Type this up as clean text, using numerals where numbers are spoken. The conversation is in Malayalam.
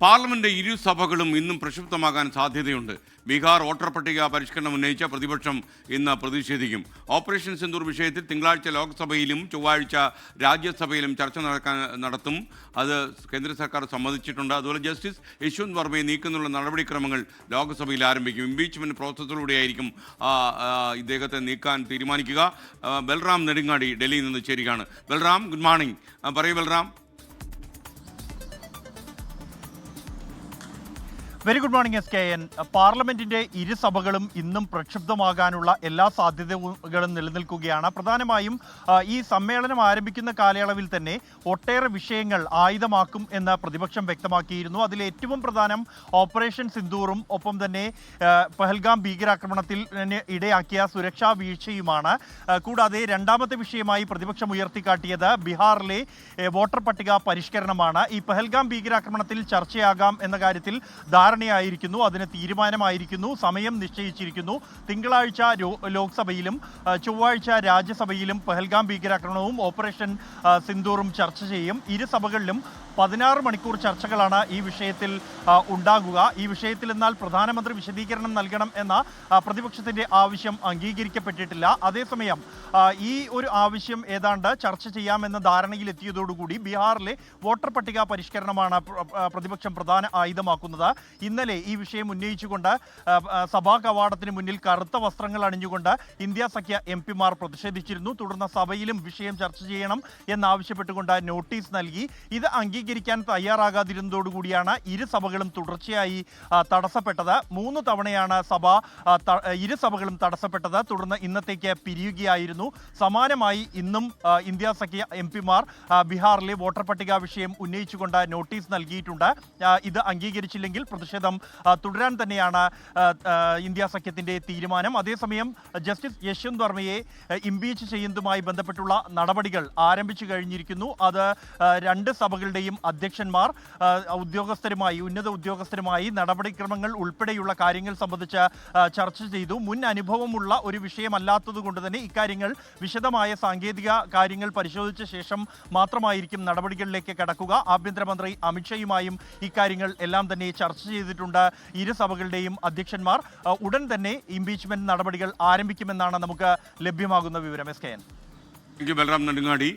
പാർലമെന്റ് ഇരുസഭകളും ഇന്നും പ്രക്ഷുബ്ധമാകാൻ സാധ്യതയുണ്ട്. ബീഹാർ വോട്ടർ പട്ടിക പരിഷ്കരണം ഉന്നയിച്ച പ്രതിപക്ഷം ഇന്ന് പ്രതിഷേധിക്കും. ഓപ്പറേഷൻ സിന്ദൂർ വിഷയത്തിൽ തിങ്കളാഴ്ച ലോക്സഭയിലും ചൊവ്വാഴ്ച രാജ്യസഭയിലും ചർച്ച നടത്തും. അത് കേന്ദ്ര സർക്കാർ സമ്മതിച്ചിട്ടുണ്ട്. അതുപോലെ ജസ്റ്റിസ് യശ്വന്ത് വർമ്മയെ നീക്കുന്നതിനുള്ള നടപടിക്രമങ്ങൾ ലോക്സഭയിൽ ആരംഭിക്കും. ഇംപീച്ച്മെന്റ് പ്രോസസ്സിലൂടെയായിരിക്കും ഇദ്ദേഹത്തെ നീക്കാൻ തീരുമാനിക്കുക. ബൽറാം നെടുങ്ങാടി ഡൽഹിയിൽ നിന്ന് ചേരുകയാണ്. Balram, good morning. പറയൂ Balram. Very good morning SKN. പാർലമെന്റിന്റെ ഇരുസഭകളും ഇന്നും പ്രക്ഷുബ്ധമാകാനുള്ള എല്ലാ സാധ്യതകളും നിലനിൽക്കുകയാണ്. പ്രധാനമായും ഈ സമ്മേളനം ആരംഭിക്കുന്ന കാലയളവിൽ തന്നെ ഒട്ടേറെ വിഷയങ്ങൾ ആയുധമാക്കും എന്ന് പ്രതിപക്ഷം വ്യക്തമാക്കിയിരുന്നു. അതിൽ ഏറ്റവും പ്രധാനം ഓപ്പറേഷൻ സിന്ദൂറും ഒപ്പം തന്നെ പഹൽഗാം ഭീകരാക്രമണത്തിൽ ഇടയാക്കിയ സുരക്ഷാ വീഴ്ചയുമാണ്. കൂടാതെ രണ്ടാമത്തെ വിഷയമായി പ്രതിപക്ഷം ഉയർത്തിക്കാട്ടിയത് ബീഹാറിലെ വോട്ടർ പട്ടിക പരിഷ്കരണമാണ്. ഈ പഹൽഗാം ഭീകരാക്രമണത്തിൽ ചർച്ചയാകാം എന്ന കാര്യത്തിൽ ധാരണയായിരിക്കുന്നു, അതിന് തീരുമാനമായിരിക്കുന്നു, സമയം നിശ്ചയിച്ചിരിക്കുന്നു. തിങ്കളാഴ്ച ലോക്സഭയിലും ചൊവ്വാഴ്ച രാജ്യസഭയിലും പഹൽഗാം ഭീകരാക്രമണവും ഓപ്പറേഷൻ സിന്ദൂറും ചർച്ച ചെയ്യും. ഇരുസഭകളിലും 16 മണിക്കൂർ ചർച്ചകളാണ് ഈ വിഷയത്തിൽ ഉണ്ടാകുക. ഈ വിഷയത്തിൽ എന്നാൽ പ്രധാനമന്ത്രി വിശദീകരണം നൽകണം എന്ന പ്രതിപക്ഷത്തിന്റെ ആവശ്യം അംഗീകരിക്കപ്പെട്ടിട്ടില്ല. അതേസമയം ഈ ഒരു ആവശ്യം ഏതാണ്ട് ചർച്ച ചെയ്യാമെന്ന ധാരണയിലെത്തിയതോടുകൂടി ബീഹാറിലെ വോട്ടർ പട്ടിക പരിഷ്കരണമാണ് പ്രതിപക്ഷം പ്രധാന ആയുധമാക്കുന്നത്. ഇന്നലെ ഈ വിഷയം ഉന്നയിച്ചുകൊണ്ട് സഭാ കവാടത്തിന് മുന്നിൽ കറുത്ത വസ്ത്രങ്ങൾ അണിഞ്ഞുകൊണ്ട് ഇന്ത്യ സഖ്യ MP-മാർ പ്രതിഷേധിച്ചിരുന്നു. തുടർന്ന് സഭയിലും വിഷയം ചർച്ച ചെയ്യണം എന്നാവശ്യപ്പെട്ടുകൊണ്ട് നോട്ടീസ് നൽകി. ഇത് അംഗീകരിക്കാൻ തയ്യാറാകാതിരുന്നതോടുകൂടിയാണ് ഇരുസഭകളും തുടർച്ചയായി തടസ്സപ്പെട്ടത്. 3 തവണയാണ് ഇരുസഭകളും തടസ്സപ്പെട്ടത്. തുടർന്ന് ഇന്നത്തേക്ക് പിരിയുകയായിരുന്നു. സമാനമായി ഇന്നും ഇന്ത്യ സഖ്യ MP-മാർ ബീഹാറിലെ വോട്ടർ പട്ടിക വിഷയം ഉന്നയിച്ചുകൊണ്ട് നോട്ടീസ് നൽകിയിട്ടുണ്ട്. ഇത് അംഗീകരിച്ചില്ലെങ്കിൽ പ്രതിഷേധം തുടരാൻ തന്നെയാണ് ഇന്ത്യ സഖ്യത്തിന്റെ തീരുമാനം. അതേസമയം ജസ്റ്റിസ് യശ്വന്ത് വർമ്മയെ ഇംപീച്ച് ചെയ്യുന്നതുമായി ബന്ധപ്പെട്ടുള്ള നടപടികൾ ആരംഭിച്ചു കഴിഞ്ഞിരിക്കുന്നു. അത് 2 സഭകളുടെയും അധ്യക്ഷന്മാർ ഉന്നത ഉദ്യോഗസ്ഥരുമായി നടപടിക്രമങ്ങൾ ഉൾപ്പെടെയുള്ള കാര്യങ്ങൾ സംബന്ധിച്ച് ചർച്ച ചെയ്തു. മുൻ അനുഭവമുള്ള ഒരു വിഷയമല്ലാത്തത് കൊണ്ട് തന്നെ ഇക്കാര്യങ്ങൾ വിശദമായ സാങ്കേതിക കാര്യങ്ങൾ പരിശോധിച്ച ശേഷം മാത്രമായിരിക്കും നടപടികളിലേക്ക് കടക്കുക. ആഭ്യന്തരമന്ത്രി അമിത്ഷായുമായും ഇക്കാര്യങ്ങൾ എല്ലാം തന്നെ ചർച്ച ചെയ്തിട്ടുണ്ട് ഇരുസഭകളുടെയും അധ്യക്ഷന്മാർ. ഉടൻ തന്നെ ഇംപീച്ച്മെന്റ് നടപടികൾ ആരംഭിക്കുമെന്നാണ് നമുക്ക് ലഭ്യമാകുന്ന വിവരം. SKN. ബൽറാം നെടുങ്ങാടി.